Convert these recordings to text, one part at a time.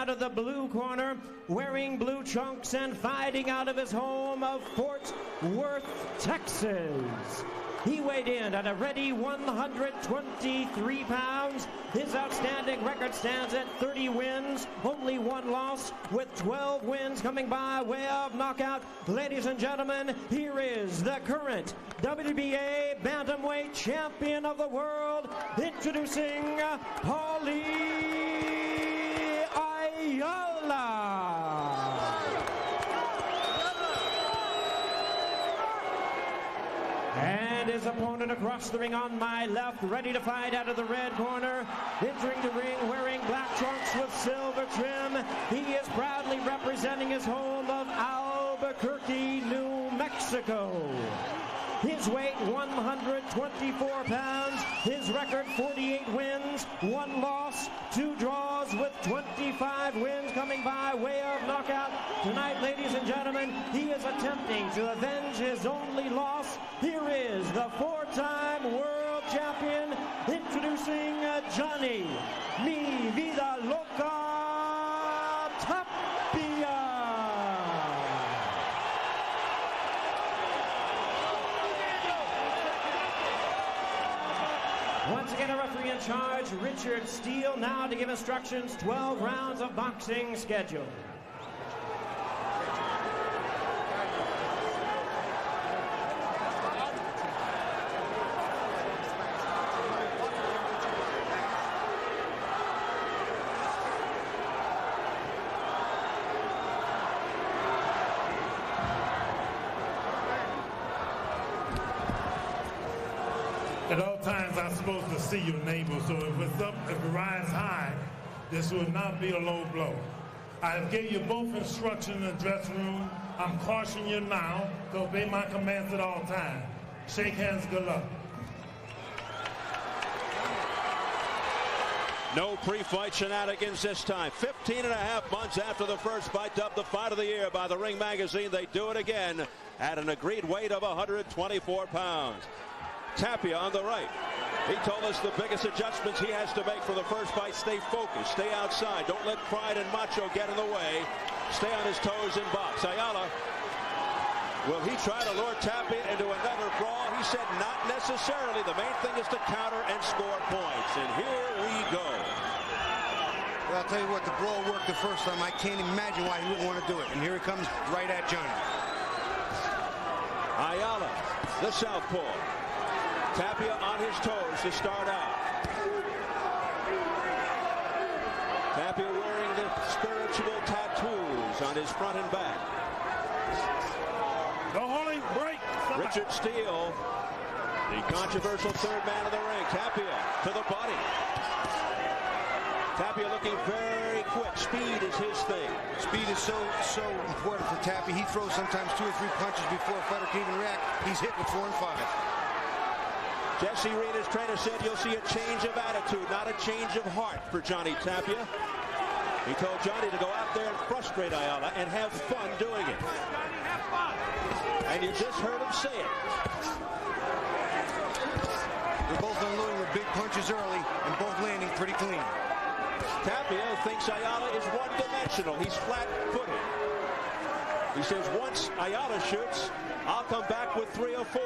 Out of the blue corner, wearing blue trunks and fighting out of his home of Fort Worth, Texas. He weighed in at a ready 123 pounds. His outstanding record stands at 30 wins, only one loss, with 12 wins coming by way of knockout. Ladies and gentlemen, here is the current WBA Bantamweight Champion of the World, introducing PAULIE Ayala. And his opponent across the ring on my left, ready to fight out of the red corner, entering the ring wearing black trunks with silver trim. He is proudly representing his home of Albuquerque, New Mexico. His weight 124 pounds, his record 48 wins, 1 loss, 2 draws, with 25 wins coming by way of knockout. Tonight, ladies and gentlemen, he is attempting to avenge his only loss. Here is the 4-time world champion, introducing Johnny Mi Vida Loca Tapia. Once again, a referee in charge, Richard Steele, now to give instructions. 12 rounds of boxing scheduled. At all times, I'm supposed to see your neighbor, so if it rides high, this will not be a low blow. I have given you both instructions in the dressing room. I'm cautioning you now to obey my commands at all times. Shake hands, good luck. No pre-fight shenanigans this time. 15 and a half months after the first fight, dubbed the fight of the year by the Ring magazine, they do it again at an agreed weight of 124 pounds. Tapia on the right. He told us the biggest adjustments he has to make for the first fight: stay focused, stay outside, don't let pride and macho get in the way, stay on his toes in box. Ayala, will he try to lure Tapia into another brawl? He said not necessarily. The main thing is to counter and score points. And here we go. Well, I'll tell you what, the brawl worked the first time. I can't imagine why he wouldn't want to do it. And here he comes right at Johnny. Ayala, the southpaw. Tapia on his toes to start out. Tapia wearing the spiritual tattoos on his front and back. The holy break. Richard Steele, the controversial third man of the ring. Tapia to the body. Tapia looking very quick. Speed is his thing. Speed is so important for Tapia. He throws sometimes 2 or 3 punches before a fighter can even react. He's hit with 4 and 5. Jesse Reed, his trainer, said you'll see a change of attitude, not a change of heart for Johnny Tapia. He told Johnny to go out there and frustrate Ayala and have fun doing it. And you just heard him say it. They're both unloading with big punches early and both landing pretty clean. Tapia thinks Ayala is one-dimensional. He's flat-footed. He says once Ayala shoots, I'll come back with 3 or 4.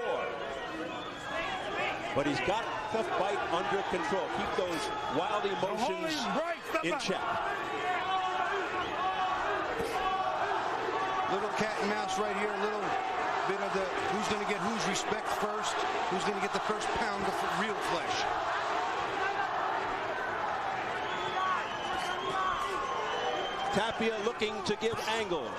But he's got the fight under control. Keep those wild emotions in check. Little cat and mouse right here. A little bit of the who's going to get whose respect first. Who's going to get the first pound of real flesh. Tapia looking to give angles.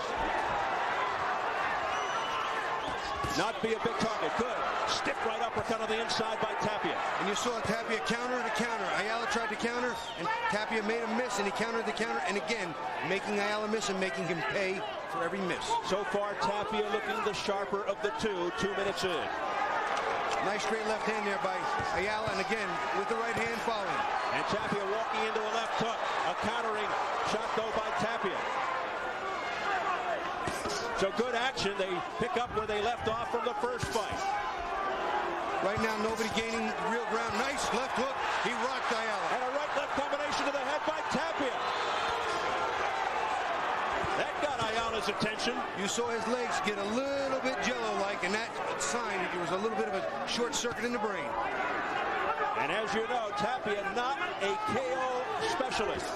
Not be a big target. Good. Stiff right uppercut on the inside by Tapia. And you saw Tapia counter to counter. Ayala tried to counter, and Tapia made him miss, and he countered the counter, and again, making Ayala miss and making him pay for every miss. So far, Tapia looking the sharper of the two, 2 minutes in. Nice straight left hand there by Ayala, and again, with the right hand following. And Tapia walking into a left hook. A countering shot, though, by Tapia. So good action. They pick up where they left off from the first fight. Right now, nobody gaining real ground. Nice left hook. He rocked Ayala. And a right-left combination to the head by Tapia. his attention. You saw his legs get a little bit jello-like, and that sign that there was a little bit of a short circuit in the brain. And as you know, Tapia not a KO specialist.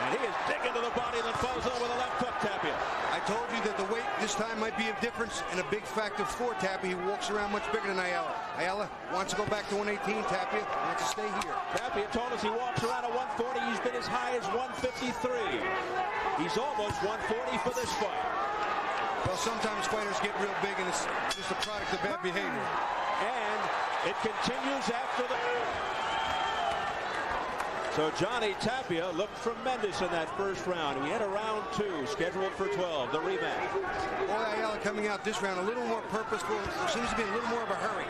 And he is digging to the body and then follows on with a left hook, Tapia. I told you that the weight this time might be a difference and a big factor for Tapia. He walks around much bigger than Ayala. Ayala wants to go back to 118. Tapia wants to stay here. Tapia told us he walks around at 140. He's been as high as 153. He's almost 140 for this fight. Well, sometimes fighters get real big, and it's just a product of bad behavior. And it continues after the... So Johnny Tapia looked tremendous in that first round. We had a round 2 scheduled for 12, the rematch. Boy, Ayala coming out this round a little more purposeful. Seems to be in a little more of a hurry.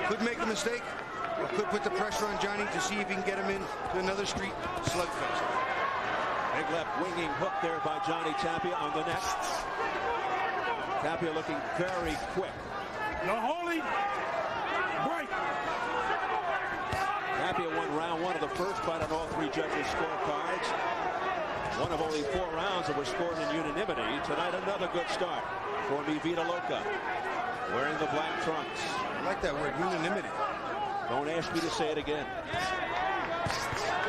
Could make a mistake, or could put the pressure on Johnny to see if he can get him into another street slugfest. Big left winging hook there by Johnny Tapia on the neck. Tapia looking very quick. The holy break. Tapia won round 1 of the first fight on all 3 judges' scorecards. One of only 4 rounds that were scored in unanimity. Tonight, another good start for Mi Vida Loca, wearing the black trunks. I like that word, unanimity. Don't ask me to say it again.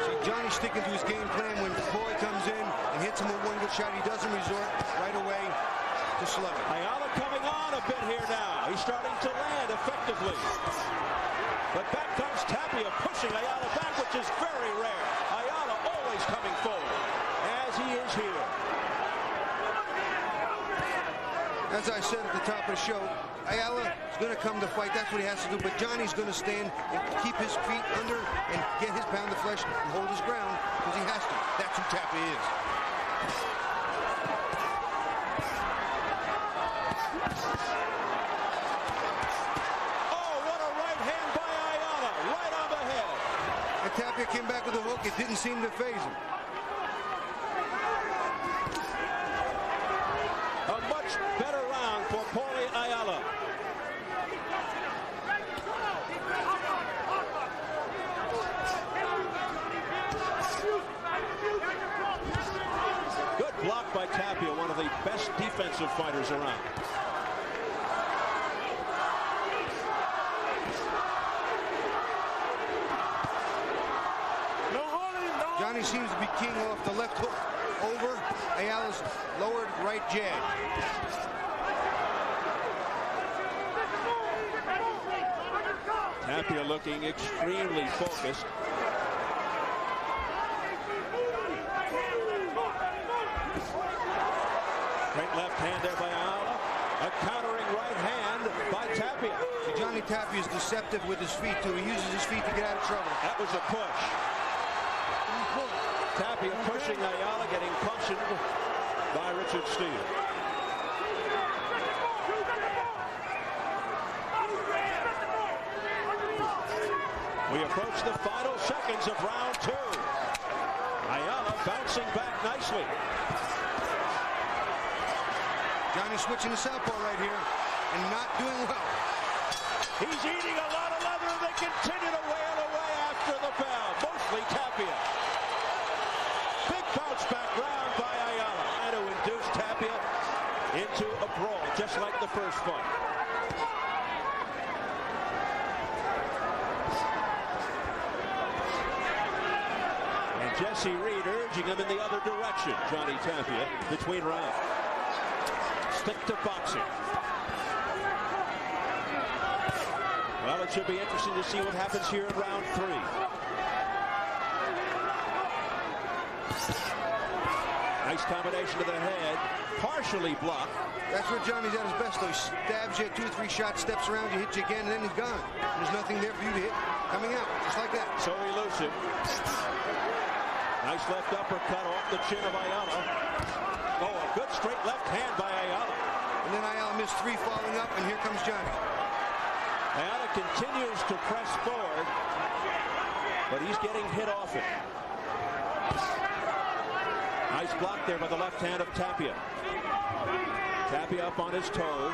See, Johnny sticking to his game plan. When Boy comes in and hits him with one good shot, he doesn't resort right away to slugging. Ayala coming on a bit here now. He's starting to land effectively. But back comes Tapia, pushing Ayala back, which is very rare. Ayala always coming forward, as he is here. As I said at the top of the show, Ayala is going to come to fight. That's what he has to do. But Johnny's going to stand and keep his feet under and get his pound of flesh and hold his ground because he has to. That's who Tapia is. Tapia came back with a hook. It didn't seem to faze him. A much better round for Paulie Ayala. Good block by Tapia, one of the best defensive fighters around. Johnny seems to be keying off the left hook over Ayala's lowered right jab. Tapia looking extremely focused. Great left hand there by Ayala. A countering right hand by Tapia. Johnny Tapia is deceptive with his feet, too. He uses his feet to get out of trouble. That was a push. Tapia pushing Ayala, getting cautioned by Richard Steele. We approach the final seconds of round 2. Ayala bouncing back nicely. Johnny switching to southpaw right here and not doing well. He's eating a lot of leather, and they continue to wail away after the bell. Mostly Tapia. Big bounce back round by Ayala. And to induce Tapia into a brawl, just like the first fight. And Jesse Reed urging him in the other direction, Johnny Tapia, between rounds. Stick to boxing. Well, it should be interesting to see what happens here in round 3. Nice combination to the head, partially blocked. That's where Johnny's at his best, though. He stabs you 2 or 3 shots, steps around you, hits you again, and then he's gone. There's nothing there for you to hit. Coming out, just like that. So elusive. Nice left uppercut off the chin of Ayala. Oh, a good straight left hand by Ayala. And then Ayala missed 3 falling up, and here comes Johnny. Ayala continues to press forward, but he's getting hit often. Nice block there by the left hand of Tapia. Tapia up on his toes.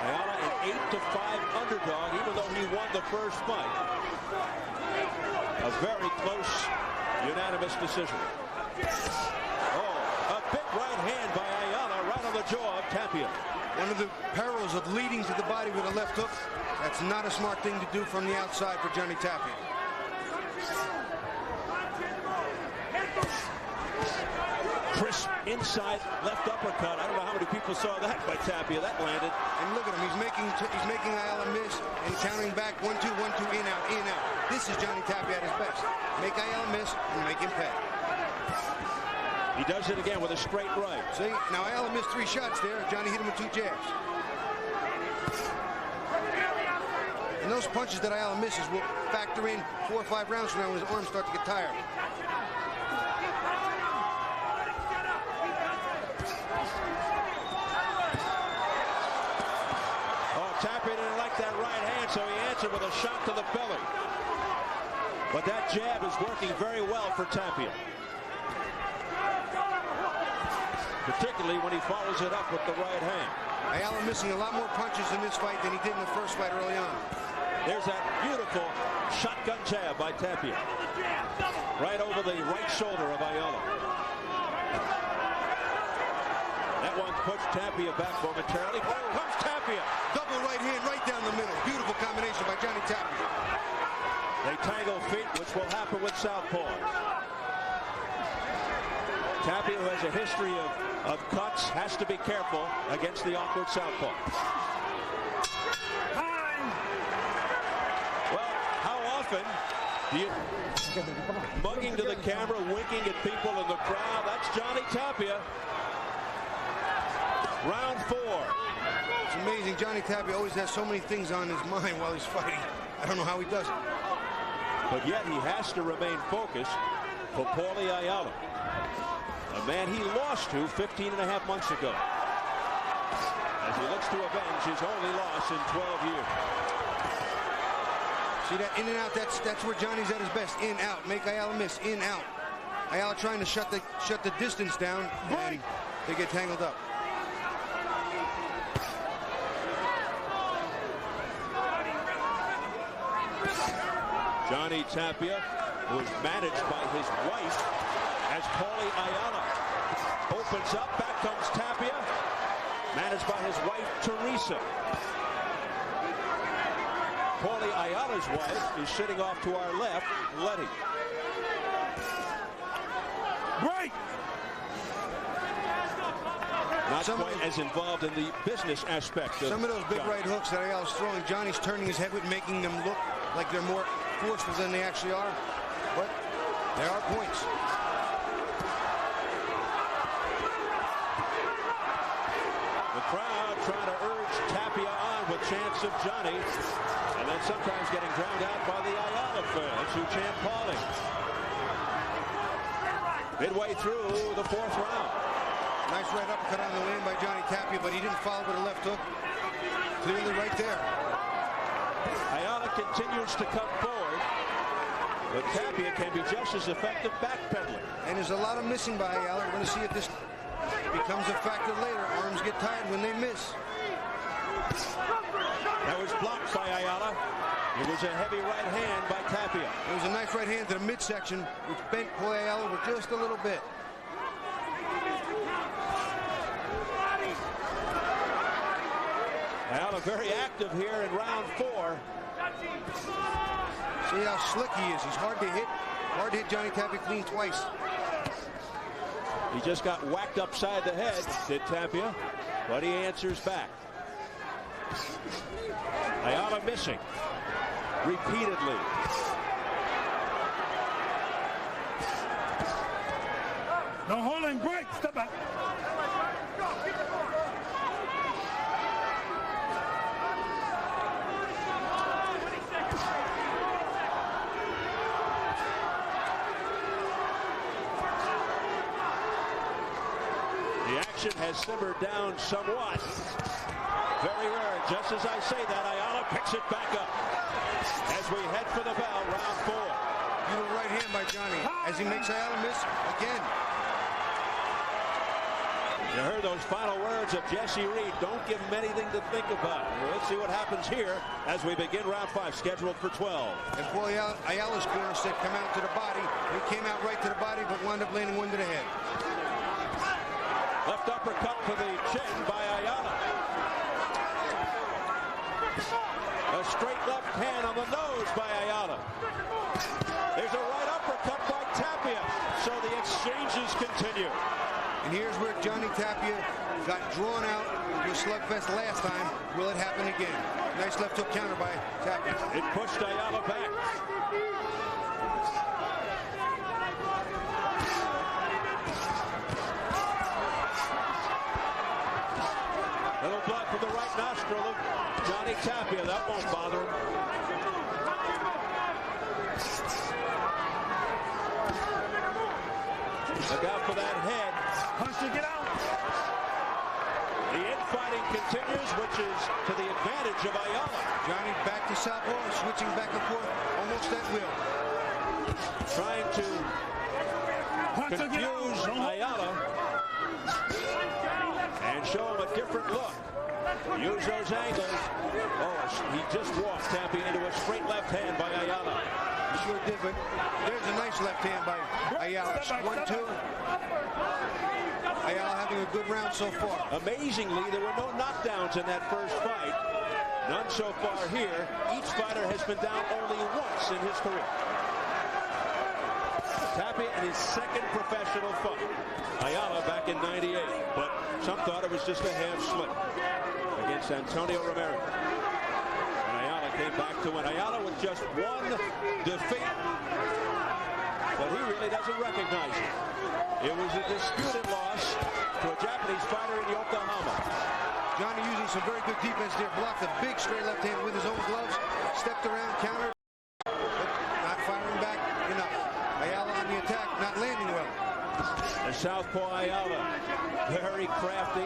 Ayala an 8-5 underdog, even though he won the first fight. A very close, unanimous decision. Oh, a big right hand by Ayala, right on the jaw of Tapia. One of the perils of leading to the body with a left hook. That's not a smart thing to do from the outside for Johnny Tapia. Crisp inside left uppercut. I don't know how many people saw that by Tapia. That landed. And look at him. He's making Ayala miss and counting back 1, 2, 1, 2, in, out, in, out. This is Johnny Tapia at his best. Make Ayala miss and make him pay. He does it again with a straight right. See, now Ayala missed 3 shots there. Johnny hit him with 2 jabs. And those punches that Ayala misses will factor in 4 or 5 rounds from now when his arms start to get tired. Tapia didn't like that right hand, so he answered with a shot to the belly. But that jab is working very well for Tapia. Particularly when he follows it up with the right hand. Ayala missing a lot more punches in this fight than he did in the first fight early on. There's that beautiful shotgun jab by Tapia. Right over the right shoulder of Ayala. That one puts Tapia back momentarily. Here comes Tapia. Double right hand right down the middle. Beautiful combination by Johnny Tapia. They tangle feet, which will happen with southpaw. Tapia, who has a history of cuts, has to be careful against the awkward southpaw. Well, how often do you mugging to the camera, winking at people in the crowd? That's Johnny Tapia. Round 4. It's amazing. Johnny Tapia always has so many things on his mind while he's fighting. I don't know how he does it. But yet he has to remain focused for Paulie Ayala, a man he lost to 15 and a half months ago, as he looks to avenge his only loss in 12 years. See that in and out? That's where Johnny's at his best. In, out. Make Ayala miss. In, out. Ayala trying to shut the distance down, and they get tangled up. Johnny Tapia, who is managed by his wife as Paulie Ayala, opens up. Back comes Tapia, managed by his wife Teresa. Paulie Ayala's wife is sitting off to our left, Letty. Right. Not quite as involved in the business aspect of some of those big Johnny. right hooks that Ayala's throwing, Johnny's turning his head with, making them look like they're more forceful than they actually are. But there are points. The crowd trying to urge Tapia on with chants of Johnny, and then sometimes getting drowned out by the Ayala fans who chant Paulie. Midway through the 4th round. Nice right uppercut on the land by Johnny Tapia, but he didn't follow with a left hook. Clearly right there. Ayala continues to come forward, but Tapia can be just as effective backpedaling. And there's a lot of missing by Ayala. We're going to see if this becomes a factor later. Arms get tired when they miss. That was blocked by Ayala. It was a heavy right hand by Tapia. It was a nice right hand to the midsection, which bent Paulie Ayala over just a little bit. Ayala very active here in round 4. See how slick he is. He's hard to hit. Hard to hit Johnny Tapia clean twice. He just got whacked upside the head, did Tapia, but he answers back. Ayala missing repeatedly. No holding, break, step back. The action has simmered down somewhat. Very rare. Just as I say that, Ayala picks it back up as we head for the bell, round 4. Beautiful right hand by Johnny as he makes Ayala miss again. You heard those final words of Jesse Reed. Don't give him anything to think about. Let's see what happens here as we begin round 5, scheduled for 12. And Paulie Ayala's corner said come out to the body. He came out right to the body, but wound up landing one to the head. Left uppercut to the chin by Ayala. A straight left hand on the nose by Ayala. There's a right uppercut by Tapia. So the exchanges continue. And here's where Johnny Tapia got drawn out in a slugfest last time. Will it happen again? Nice left hook counter by Tapia. It pushed Ayala back. Little blood from the right nostril of Johnny Tapia. That won't bother him. Look out for that head. Get out. The infighting continues, which is to the advantage of Ayala. Johnny back to southpaw, switching back and forth, almost at will. Trying to confuse Ayala and show him a different look. Use those angles. Oh, he just walked Tapia into a straight left hand by Ayala. He sure did, but there's a nice left hand by Ayala. 1-2. Ayala having a good round so far. Amazingly, there were no knockdowns in that first fight. None so far here. Each fighter has been down only once in his career. Tapia in his second professional fight. Ayala back in '98, but some thought it was just a half slip against Antonio Ramirez. And Ayala came back to win. Ayala with just one defeat, but he really doesn't recognize it. It was a disputed loss to a Japanese fighter in Yokohama. Johnny using some very good defense there. Blocked a big straight left hand with his own gloves. Stepped around, countered, but not firing back enough. Ayala on the attack, not landing well. The southpaw Ayala, very crafty,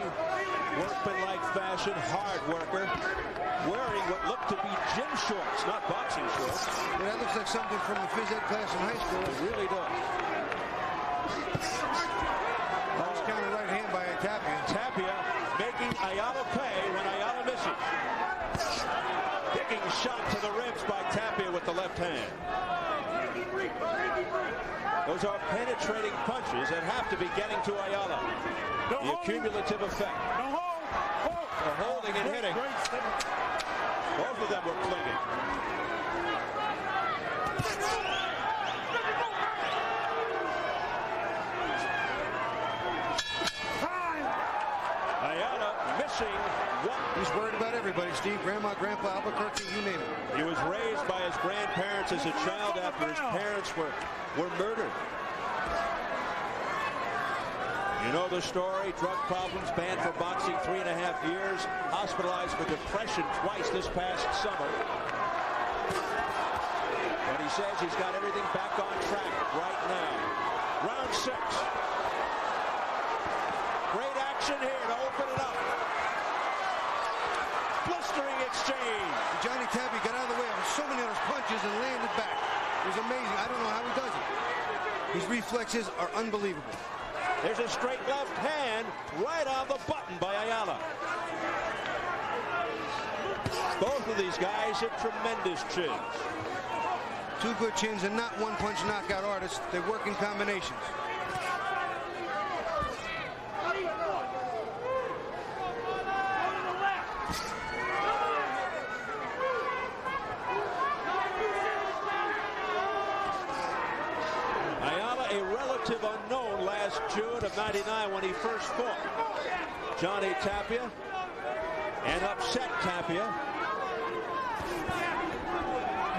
workmanlike fashion, hard worker, wearing what looked to be gym shorts, not boxing shorts. Yeah, that looks like something from the phys ed class in high school. It really does. Nice counter right hand by Tapia. Tapia making Ayala pay when Ayala misses. Digging shot to the ribs by Tapia with the left hand. Those are penetrating punches that have to be getting to Ayala. The cumulative effect. The holding and hitting. Both of them were clinging. Ayala missing one. He's worried about everybody, Steve. Grandma, Grandpa, Albuquerque, you name it. He was raised by his grandparents as a child after his parents were murdered. You know the story. Drug problems, banned from boxing 3.5 years, hospitalized for depression twice this past summer. But he says he's got everything back on track right now. Round 6. Great action here to open it up. Blistering exchange. Johnny Tapia got out of the way of so many of those punches and landed back. It was amazing. I don't know how he does it. His reflexes are unbelievable. There's a straight left hand right on the button by Ayala. Both of these guys have tremendous chins. Two good chins and not one-punch knockout artists. They work in combinations. Unknown last June of '99 when he first fought Johnny Tapia and upset Tapia.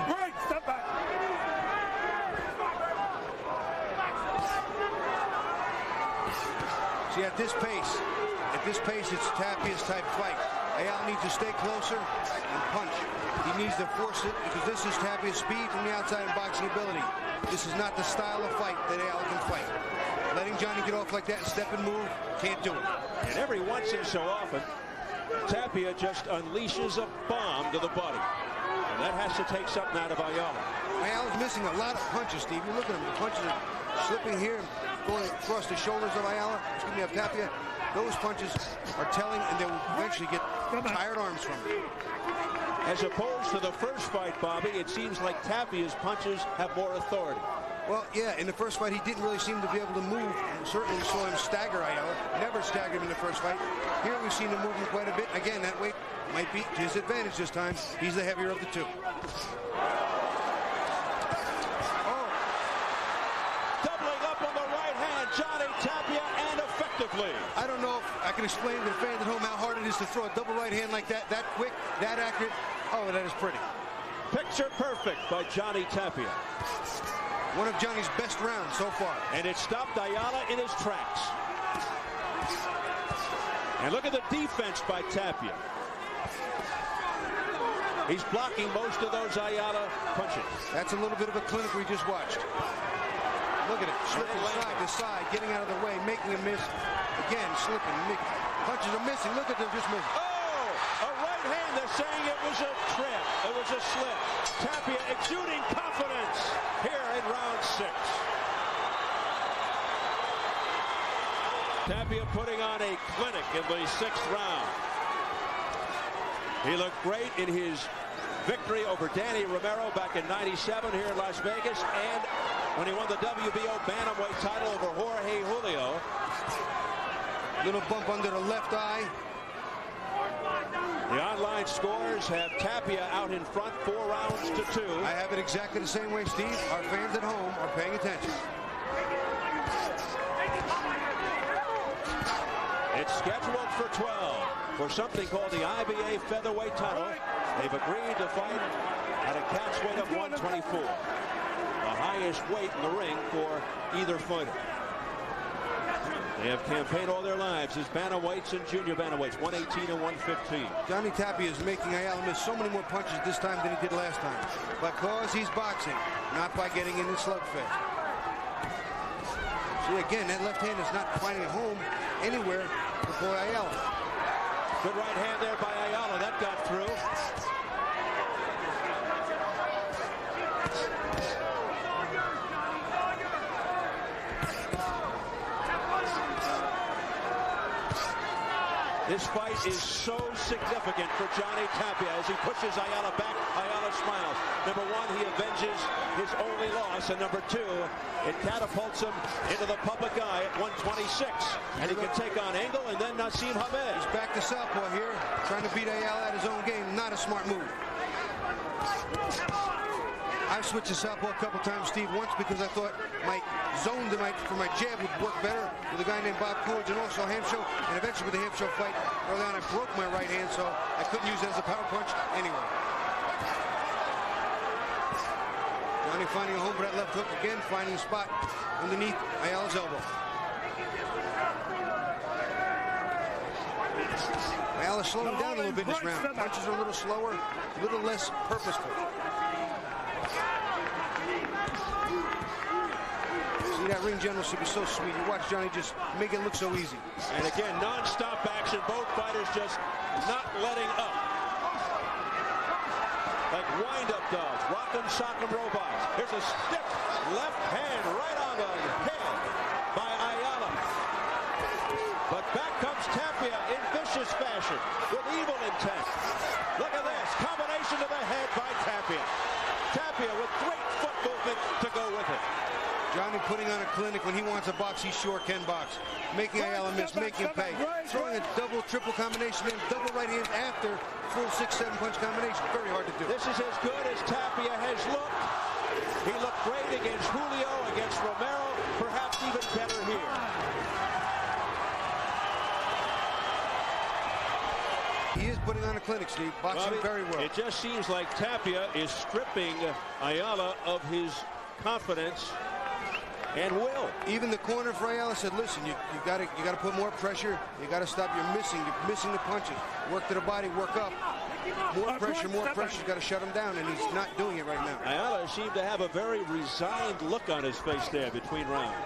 Right, step back. See, at this pace, it's Tapia's type fight. Ayala needs to stay closer and punch. He needs to force it because this is Tapia's speed from the outside and boxing ability. This is not the style of fight that Ayala can fight. Letting Johnny get off like that and step and move, can't do it. And every once in so often, Tapia just unleashes a bomb to the body. And that has to take something out of Ayala. Ayala's missing a lot of punches, Steve. You look at him, the punches are slipping here and going across the shoulders of Ayala, of Tapia. those punches are telling, and they'll eventually get tired arms from it. As opposed to the first fight, Bobby, it seems like Tapia's punches have more authority. Well, yeah, in the first fight, he didn't really seem to be able to move. Certainly saw him stagger Ayala. Never staggered him in the first fight. Here we've seen him moving quite a bit. Again, that weight might be to his advantage this time. He's the heavier of the two. Oh. Doubling up on the right hand, Johnny Tapia, and effectively. I don't know if I can explain to the fans at home how hard it is to throw a double right hand like that quick, that accurate. Oh, that is pretty. Picture perfect by Johnny Tapia. One of Johnny's best rounds so far. And it stopped Ayala in his tracks. And look at the defense by Tapia. He's blocking most of those Ayala punches. That's a little bit of a clinic we just watched. Look at it, slipping side to side, getting out of the way, making a miss. Again, slipping. Punches are missing. Look at them just missing. Oh, a right hand. They're saying it was a trip. It was a slip. Tapia exuding confidence here in round 6. Tapia putting on a clinic in the 6th round. He looked great in his victory over Danny Romero back in '97 here in Las Vegas, and when he won the WBO bantamweight title over Jorge Julio. Little bump under the left eye. The online scores have Tapia out in front 4 rounds to 2. I have it exactly the same way, Steve. Our fans at home are paying attention. It's scheduled for 12 for something called the IBA featherweight title. They've agreed to fight at a catch weight of 124. The highest weight in the ring for either fighter. They have campaigned all their lives as bantamweights and junior bantamweights, 118 and 115. Johnny Tapia is making Ayala miss so many more punches this time than he did last time. Because he's boxing, not by getting in the slugfest. See, again, that left hand is not finding a home anywhere for boy Ayala. Good right hand there by Ayala. That got through. This fight is so significant for Johnny Tapia as he pushes Ayala back. Ayala smiles. Number 1, he avenges his only loss, and number 2, it catapults him into the public eye at 126. And he can take on Engel and then Nassim Hamed. He's back to southpaw here, trying to beat Ayala at his own game. Not a smart move. I've switched to southpaw a couple times, Steve, once because I thought my zone for my jab would work better with a guy named Bob Coolidge and also Hamsho. And eventually with the Hamsho fight, early on I broke my right hand, so I couldn't use it as a power punch anyway. Johnny finding a home for that left hook again, finding a spot underneath Ayala's elbow. Ayala slowing down a little bit this round. Punches are a little slower, a little less purposeful. See, that ring general should be so sweet. You watch Johnny just make it look so easy. And again, non-stop action. Both fighters just not letting up. Like wind-up dogs, rock'em sock'em robots. Here's a stiff left hand right on the head by Ayala. But back comes Tapia in vicious fashion with evil intent. Look at this, combination to the head by Tapia. Tapia with great foot movement to go with it. Johnny putting on a clinic. When he wants a box, he sure can box. Making Ayala miss, making him pay. Throwing a double, triple combination and double right hands after full 6-7 punch combination. Very hard to do. This is as good as Tapia has looked. He looked great against Julio, against Romero, perhaps even better here. He is putting on a clinic, Steve. Boxing Bobby, very well. It just seems like Tapia is stripping Ayala of his confidence and will. Even the corner for Ayala said, listen, you got to put more pressure. You got to stop. You're missing the punches. Work to the body, work up. More pressure. You got to shut him down, and he's not doing it right now. Ayala seemed to have a very resigned look on his face there between rounds.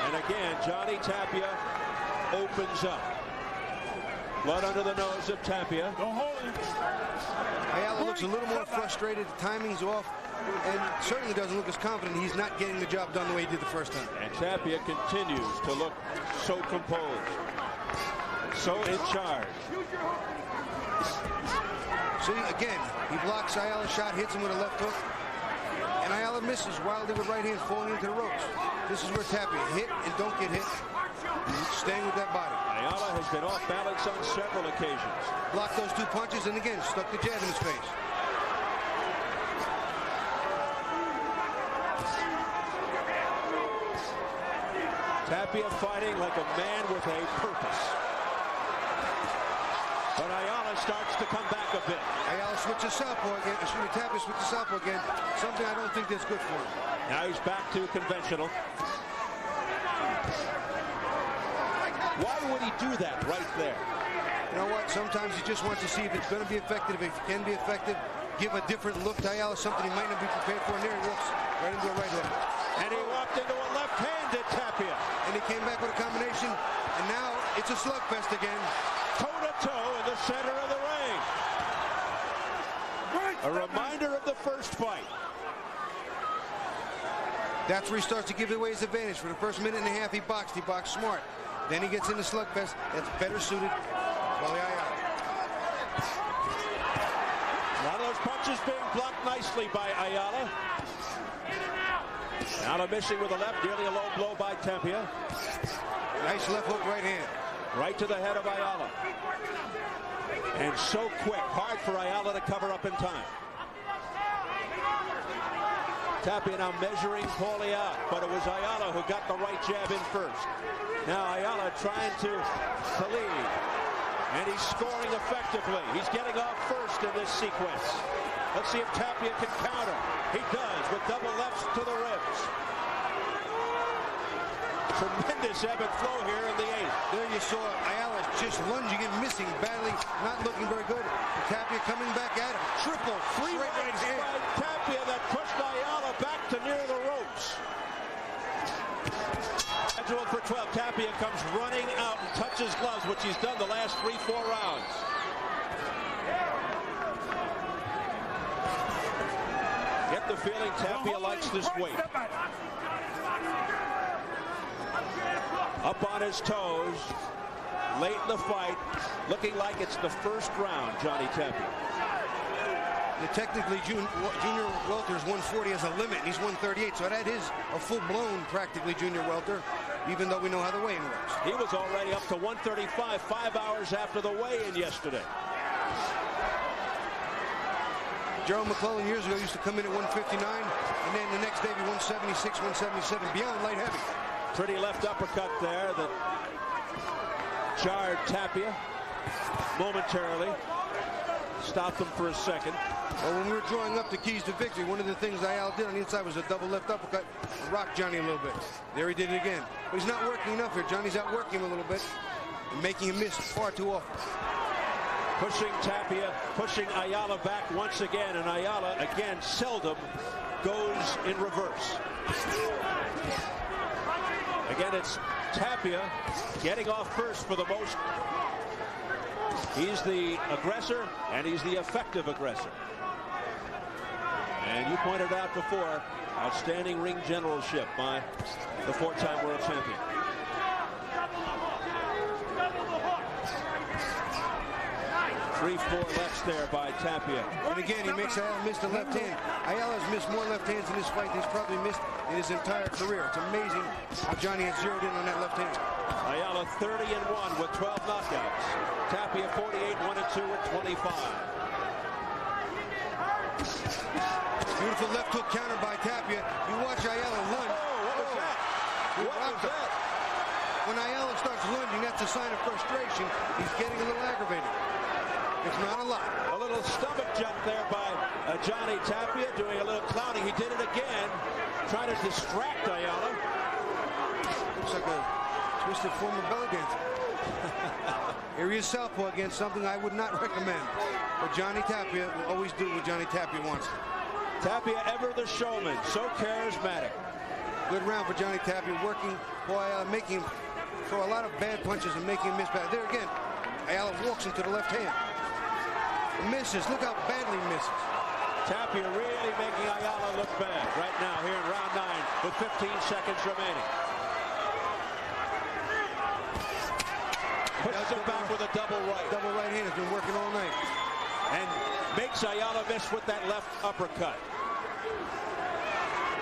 And again, Johnny Tapia opens up. Blood under the nose of Tapia. Ayala looks a little more frustrated. The timing's off. and certainly doesn't look as confident. He's not getting the job done the way he did the first time. And Tapia continues to look so composed, so in charge. See, again, he blocks Ayala's shot, hits him with a left hook, and Ayala misses wildly with right hand, falling into the ropes. This is where Tapia hit and don't get hit, staying with that body. Ayala has been off balance on several occasions. Blocked those 2 punches and again stuck the jab in his face. Tapia fighting like a man with a purpose. But Ayala starts to come back a bit. Ayala switches southpaw again. Tapia switches southpaw again. Something I don't think that's good for him. Now he's back to conventional. Why would he do that right there? You know what? Sometimes he just wants to see if it's going to be effective. If it can be effective, give a different look to Ayala, something he might not be prepared for. And there he walks right into a right hook. And he walked into a left-handed Tapia. And he came back with a combination. And now it's a slugfest again. Toe-to-toe in the center of the ring. A reminder of the first fight. That's where he starts to give away his advantage. For the first minute and a half, he boxed smart. Then he gets into slugfest. That's better suited. PAULIE Ayala. A lot of those punches being blocked nicely by Ayala. Ayala missing with the left, nearly a low blow by Tapia. Nice left hook, right hand. Right to the head of Ayala. And so quick, hard for Ayala to cover up in time. Tapia now measuring PAULIE out, but it was Ayala who got the right jab in first. Now Ayala trying to lead, and he's scoring effectively. He's getting off first in this sequence. Let's see if Tapia can counter. He does with double lefts to the ribs. Tremendous ebb and flow here in the 8th. There you saw Ayala just lunging and missing badly, not looking very good. Tapia coming back at him. Triple, Three rights by Tapia that pushed Ayala back to near the ropes. Scheduled for 12. Tapia comes running out and touches gloves, which he's done the last 3-4 rounds. Get the feeling Tapia likes this weight. Up on his toes, late in the fight, looking like it's the first round, Johnny Tapia. Technically, junior welter's 140 as a limit, and he's 138, so that is a full-blown, practically, junior welter, even though we know how the weigh-in works. He was already up to 135 5 hours after the weigh-in yesterday. Gerald McClellan years ago used to come in at 159, and then the next day be 176, 177, beyond light heavy. Pretty left uppercut there that jarred Tapia momentarily. Stopped him for a second. Well, when we were drawing up the keys to victory, one of the things Ayala did on the inside was a double left uppercut, rocked Johnny a little bit. There he did it again. But he's not working enough here. Johnny's outworking him a little bit and making him miss far too often. Pushing Tapia, pushing Ayala back once again, and Ayala again seldom goes in reverse. Again, it's Tapia getting off first for the most. He's the aggressor, and he's the effective aggressor. And you pointed out before, outstanding ring generalship by the 4-time world champion. Three-four lefts there by Tapia. And again, he makes Ayala miss the left hand. Ayala's missed more left hands in this fight than he's probably missed in his entire career. It's amazing how Johnny has zeroed in on that left hand. Ayala 30-1 with 12 knockouts. Tapia 48-1-2 with 25. Beautiful left hook counter by Tapia. You watch Ayala lunge. Oh, what was that? What was that? When Ayala starts lunging, that's a sign of frustration. He's getting a little aggravated. It's not a lot. A little stomach jump there by Johnny Tapia, doing a little clowning. He did it again, trying to distract Ayala. Looks like a twisted form of belly dancing. Here he is southpaw again, something I would not recommend. But Johnny Tapia will always do what Johnny Tapia wants. Tapia, ever the showman, so charismatic. Good round for Johnny Tapia, working, making him throw a lot of bad punches and making him miss bad. There again, Ayala walks into the left hand. Misses, look how badly he misses. Tapia really making Ayala look bad right now here in round 9 with 15 seconds remaining. Pushes it back with a double right. Double right hand has been working all night. And makes Ayala miss with that left uppercut.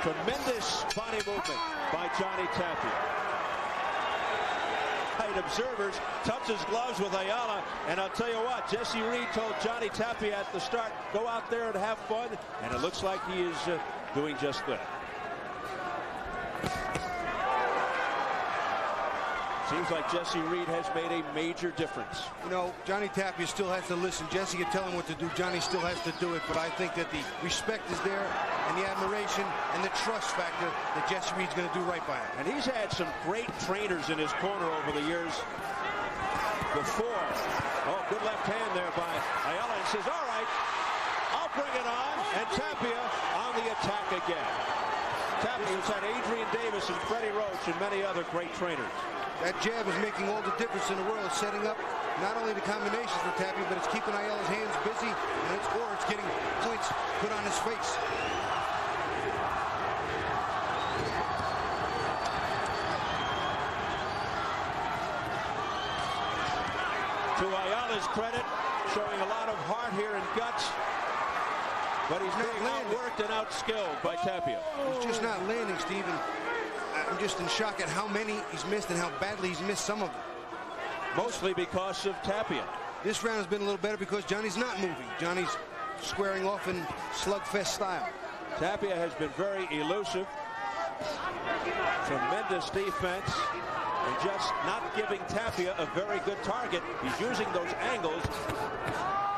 Tremendous body movement by Johnny Tapia. Observers touch his gloves with Ayala, and I'll tell you what, Jesse Reed told Johnny Tapia at the start, go out there and have fun, and it looks like he is doing just that. Seems like Jesse Reed has made a major difference. You know, Johnny Tapia still has to listen. Jesse can tell him what to do. Johnny still has to do it, but I think that the respect is there, and the admiration and the trust factor that Jesse Reed's going to do right by him. And he's had some great trainers in his corner over the years before. Oh, good left hand there by Ayala. And says, all right, I'll bring it on. And Tapia on the attack again. Tapia's had Adrian Davis and Freddie Roach and many other great trainers. That jab is making all the difference in the world. It's setting up not only the combinations for Tapia, but it's keeping Ayala's hands busy, and it's getting points put on his face. To Ayala's credit, showing a lot of heart here and guts, but he's being outworked and outskilled by Tapia. He's just not landing, Steven. I'm just in shock at how many he's missed and how badly he's missed some of them. Mostly because of Tapia. This round has been a little better because Johnny's not moving. Johnny's squaring off in slugfest style. Tapia has been very elusive. Tremendous defense. And just not giving Tapia a very good target. He's using those angles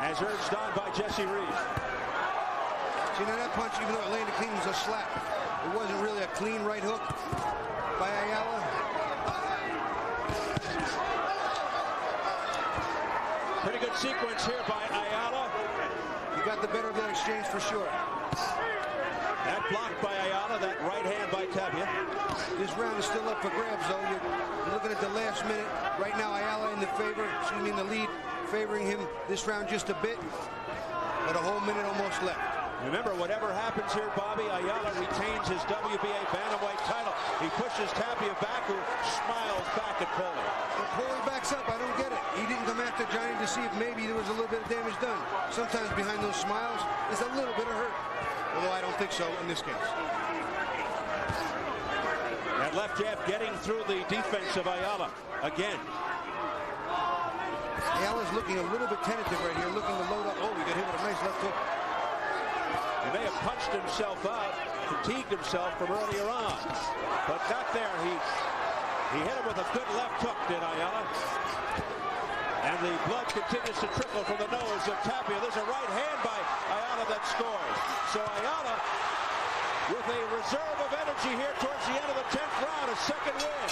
as urged on by Jesse Reed. See, now that punch, even though it landed clean, was a slap. It wasn't really a clean right hook by Ayala. Pretty good sequence here by Ayala. He got the better of that exchange for sure. That blocked by Ayala, that right hand by Tapia. This round is still up for grabs, though. You're looking at the last minute. Right now, Ayala in the lead, favoring him this round just a bit. But a whole minute almost left. Remember, whatever happens here, Bobby, Ayala retains his WBA bantamweight title. He pushes Tapia back, who smiles back at Paulie. But Paulie backs up. I don't get it. He didn't come after Johnny to see if maybe there was a little bit of damage done. Sometimes behind those smiles, there's a little bit of hurt. Although I don't think so in this case. That left jab getting through the defense of Ayala again. Ayala's looking a little bit tentative right here, looking to load up. Oh, we got hit with a nice left hook. He may have punched himself out, fatigued himself from earlier on. But got there. He hit him with a good left hook, did Ayala. And the blood continues to trickle from the nose of Tapia. There's a right hand by Ayala that scores. So Ayala, with a reserve of energy here towards the end of the 10th round, a second win.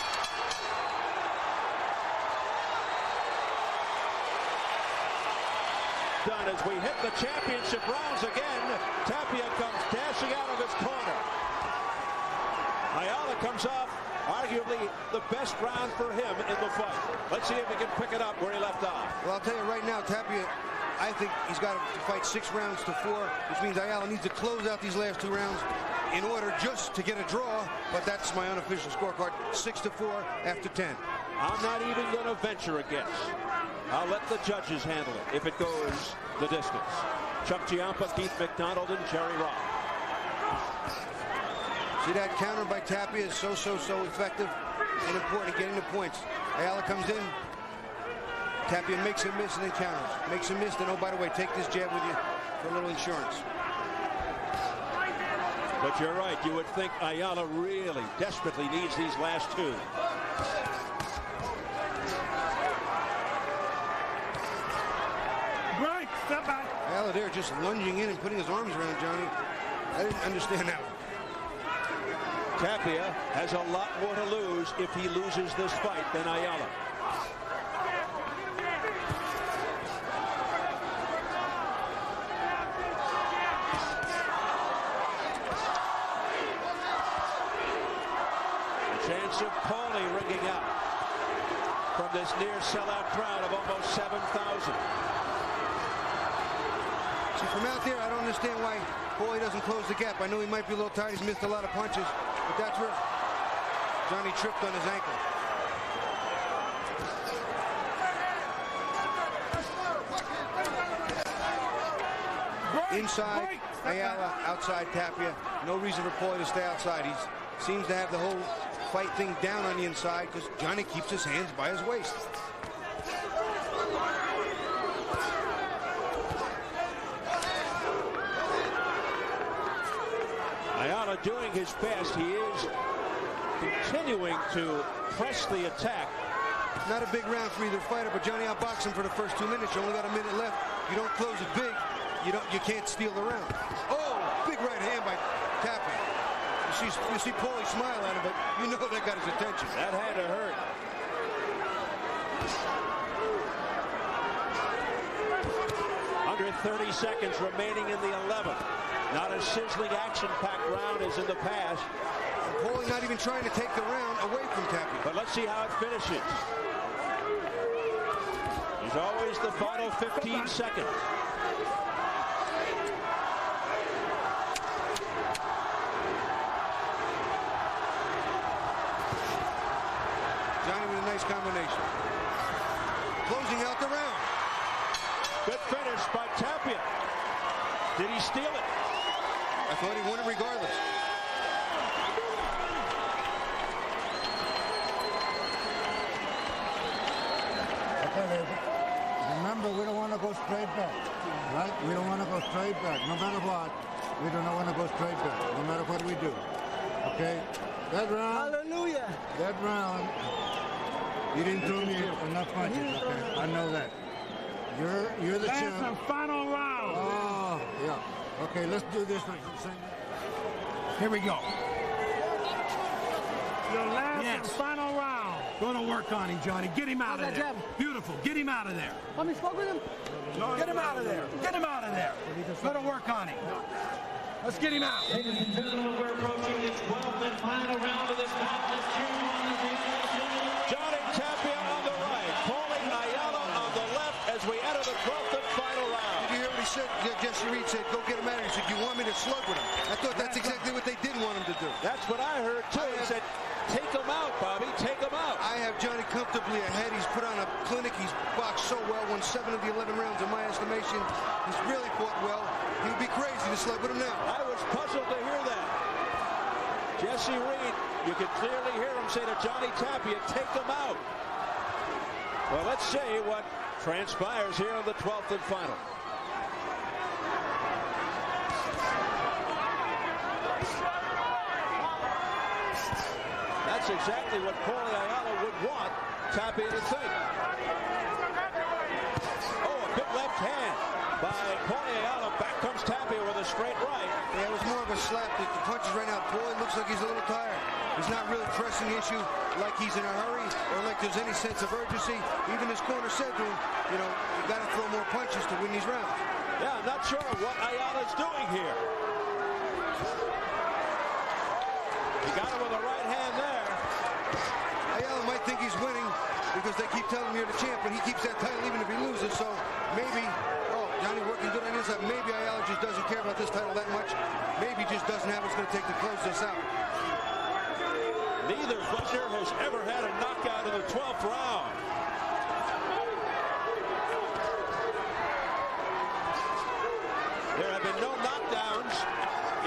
Done as we hit the championship rounds again. Tapia comes dashing out of his corner. Ayala comes off arguably the best round for him in the fight. Let's see if he can pick it up where he left off. Well, I'll tell you right now, Tapia, I think he's got to fight 6 rounds to 4, which means Ayala needs to close out these last 2 rounds in order just to get a draw. But that's my unofficial scorecard, 6-4 after 10. I'm not even going to venture a guess. I'll let the judges handle it if it goes the distance. Chuck Giampa, Keith McDonald, and Jerry Robb. See, that counter by Tapia is so effective and important in getting the points. Ayala comes in. Tapia makes him miss and then counters. Makes him miss, then, oh, by the way, take this jab with you for a little insurance. But you're right. You would think Ayala really desperately needs these last 2. Right, step back. Ayala there just lunging in and putting his arms around Johnny. I didn't understand that one. Tapia has a lot more to lose if he loses this fight than Ayala. A chance of Paulie ringing out from this near sellout crowd of almost 7,000. See, from out there, I don't understand why Paulie doesn't close the gap. I know he might be a little tired. He's missed a lot of punches, but that's where Johnny tripped on his ankle. Inside Ayala, outside Tapia. No reason for Paulie to stay outside. He seems to have the whole fight thing down on the inside because Johnny keeps his hands by his waist. Ayala doing his best. He is continuing to press the attack. Not a big round for either fighter, but Johnny outboxed him for the first 2 minutes. You only got a minute left. You don't close it big, you can't steal the round. Oh, big right hand by Tapia. You see Paulie smile at him, but you know that got his attention. That had to hurt. Under 30 seconds remaining in the 11th. Not a sizzling action-packed round as in the past. Paulie not even trying to take the round away from Tapia. But let's see how it finishes. He's always the final 15 seconds. Johnny with a nice combination. Closing out the round. Good finish by Tapia. Did he steal it? I thought he won it regardless. Okay, remember, we don't want to go straight back, right? We don't want to go straight back. No matter what, we do not want to go straight back, no matter what we do. Okay? That round, hallelujah. That round, you didn't throw me enough punches, okay? I know that. You're the champ. That's the final round. Oh, yeah. Okay, let's do this one. Here we go. Your last and final round. Going to work on him, Johnny. Get him out of How's there. that jab? Beautiful. Get him out of there. Let me smoke with him. Get him out of there. Get him out of there. Going to work on him. Let's get him out. Ladies and gentlemen, we're approaching the 12th and final round of this bout. Let's cheer on the Johnny Tapia on the right. Paulie Ayala on the left as we enter the 12th and final round. Did you hear what he said? Jesse Reed said, go get him out of here. He said, you want me to slug with him? I thought that's exactly what they didn't want him to do. That's what I heard, too. He said, take him out, Bobby. Take him out. I have Johnny comfortably ahead. He's put on a clinic. He's boxed so well. Won 7 of the 11 rounds in my estimation. He's really fought well. He would be crazy to slug with him now. I was puzzled to hear that. Jesse Reed, you could clearly hear him say to Johnny Tapia, take him out. Well, let's see what transpires here in the 12th and final. That's exactly what Paulie Ayala would want Tapia to think. Oh, a big left hand by Paulie Ayala. Back comes Tapia with a straight right. Yeah, it was more of a slap. The punches right now. Paulie looks like he's a little tired. He's not really pressing the issue like he's in a hurry or like there's any sense of urgency. Even his corner said to him, you know, you got to throw more punches to win these rounds. Yeah, I'm not sure what Ayala's doing here. He got him with a right hand there. Ayala might think he's winning because they keep telling him you're the champ, but he keeps that title even if he loses. So maybe, oh, Johnny working good on his side. Maybe Ayala just doesn't care about this title that much. Maybe he just doesn't have what's going to take to close this out. Neither fighter has ever had a knockout in the 12th round. There have been no knockdowns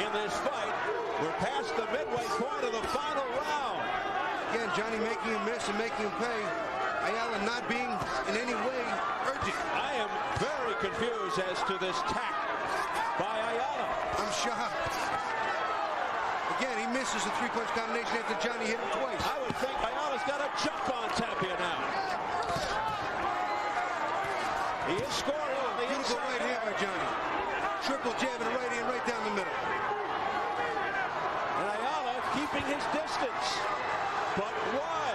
in this fight. We're past the midway point of the final round. Again, Johnny making him miss and making him pay. Ayala not being in any way urgent. I am very confused as to this tack by Ayala. I'm shocked. Again, he misses a three-punch combination after Johnny hit him twice. I would think Ayala's got a jump on Tapia now. He is scoring on the Beautiful inside. right hand by Johnny. Triple jab and a right hand right down the middle. And Ayala keeping his distance. But why?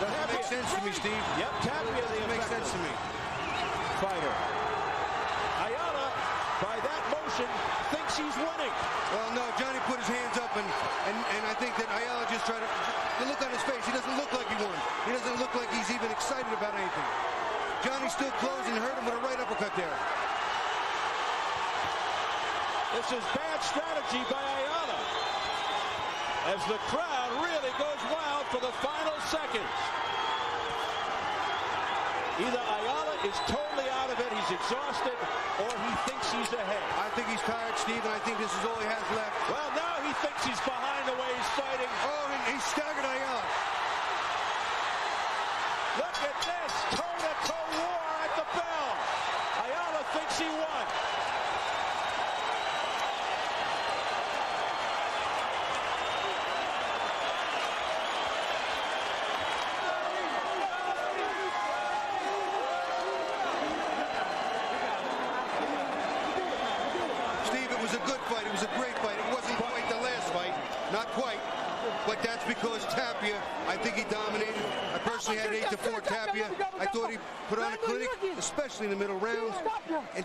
Doesn't make sense to me, Steve. Yep, Tapia the Makes sense to me. fighter. Ayala, by that motion, thinks he's winning. Well, no, Johnny put his hands up, and I think that Ayala just tried to... The look on his face, he doesn't look like he won. He doesn't look like he's even excited about anything. Johnny Johnny still closing and hurt him with a right uppercut there. This is bad strategy by Ayala, as the crowd really goes wild for the final seconds. Either Ayala is totally out of it, he's exhausted, or he thinks he's ahead. I think he's tired, Steve, and I think this is all he has left. Well, now he thinks he's behind the way he's fighting. Oh, he staggered Ayala. Look at this, toe-to-toe war at the bell. Ayala thinks he won. Steve, it was a good fight. It was a great fight. It wasn't quite the last fight. Not quite. But that's because Tapia, I think he dominated. I personally had 8-4 Tapia. I thought he put on a clinic, especially in the middle rounds. And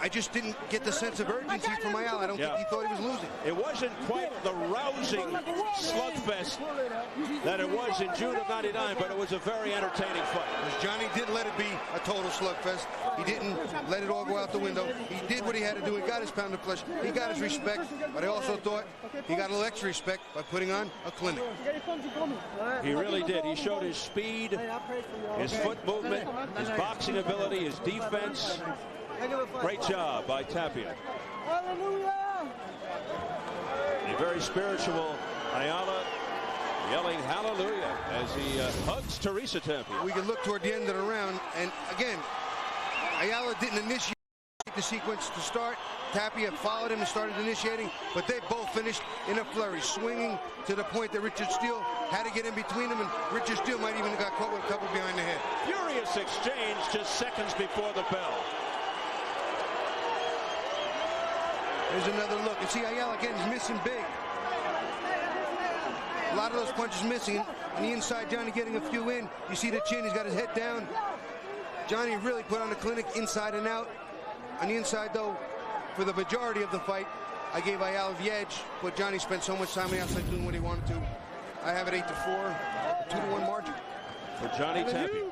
I just didn't get the sense of urgency from Ayala. I don't think he thought he was losing. It wasn't quite the rousing slugfest that it was in June of '99, but it was a very entertaining fight. Because Johnny didn't let it be a total slugfest. He didn't let it all go out the window. He did what he had to do. He got his pound of flesh. He got his respect. But I also thought he got a little extra respect by putting on a clinic. He really did. He showed his speed, his foot movement, his boxing ability, his defense. Great job by Tapia. A very spiritual Ayala yelling hallelujah as he hugs Teresa Tapia. We can look toward the end of the round, and again, Ayala didn't initiate the sequence to start. Tapia followed him and started initiating, but they both finished in a flurry, swinging to the point that Richard Steele had to get in between them, and Richard Steele might even have got caught with a couple behind the head. Furious exchange just seconds before the bell. There's another look. And see, Ayala again is missing big. A lot of those punches missing. On the inside, Johnny getting a few in. You see the chin, he's got his head down. Johnny really put on the clinic inside and out. On the inside, though, for the majority of the fight, I gave Ayala the edge, but Johnny spent so much time on the outside doing what he wanted to. I have it 8-4, 2-1 margin. For Johnny Tapia.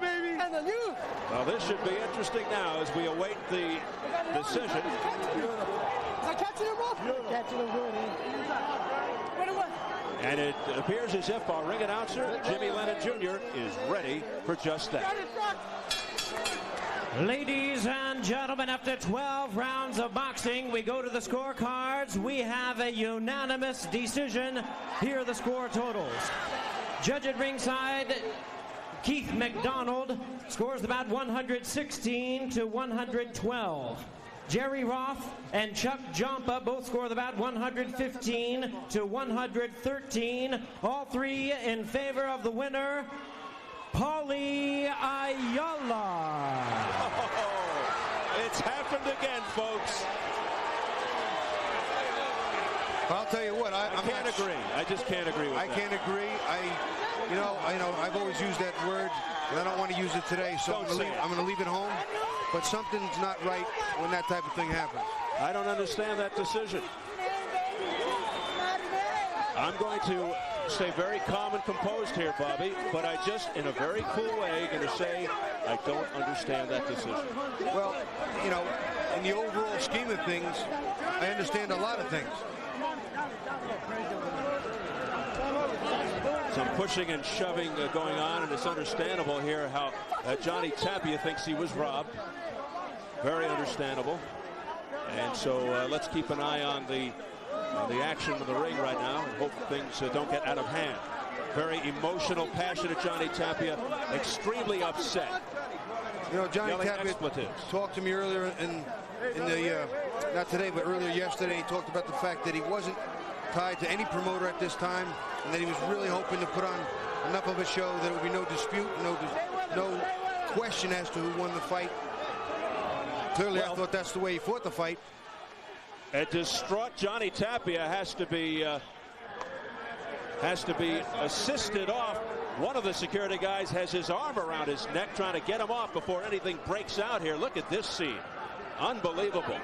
Well, this should be interesting now as we await the decision. And it appears as if our ring announcer, Jimmy Lennon Jr., is ready for just that. Ladies and gentlemen, after 12 rounds of boxing, we go to the scorecards. We have a unanimous decision. Here are the score totals. Judge at ringside, Keith McDonald, scores the bout 116-112. Jerry Roth and Chuck Jompa both score the bout 115-113. All three in favor of the winner, Paulie Ayala. Oh, it's happened again, folks. I'll tell you what, I can't agree. I just can't agree with that. I can't agree. I know, I've always used that word, and I don't want to use it today, so I'm going to leave it home. But something's not right when that type of thing happens. I don't understand that decision. I'm going to stay very calm and composed here, Bobby, but I just, in a very cool way, going to say I don't understand that decision. Well, in the overall scheme of things, I understand a lot of things. Some pushing and shoving going on, and it's understandable here how Johnny Tapia thinks he was robbed. Very understandable. And so let's keep an eye on the action of the ring right now and hope things don't get out of hand. Very emotional, passionate Johnny Tapia, extremely upset. Johnny Tapia expletives. talked to me earlier in the, not today, but earlier yesterday. He talked about the fact that he wasn't tied to any promoter at this time, and that he was really hoping to put on enough of a show that there would be no dispute, no question as to who won the fight. Clearly, I thought that's the way he fought the fight. A distraught Johnny Tapia has to be assisted off. One of the security guys has his arm around his neck trying to get him off before anything breaks out here. Look at this scene. Unbelievable.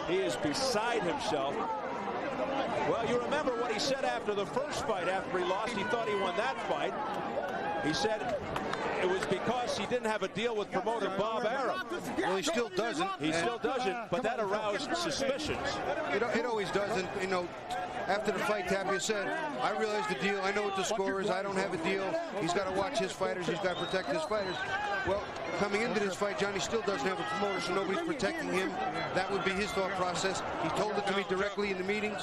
He is beside himself. Well, you remember what he said after the first fight after he lost. He thought he won that fight. He said it was because he didn't have a deal with promoter Bob Arum. Well, he still doesn't. He still doesn't, but that aroused suspicions. It always does. And, you know, after the fight, Tapia said, I realize the deal. I know what the score is. I don't have a deal. He's got to watch his fighters. He's got to protect his fighters. Well, coming into this fight, Johnny still doesn't have a promoter, so nobody's protecting him. That would be his thought process. He told it to me directly in the meetings,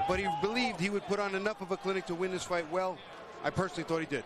but he believed he would put on enough of a clinic to win this fight. Well, I personally thought he did.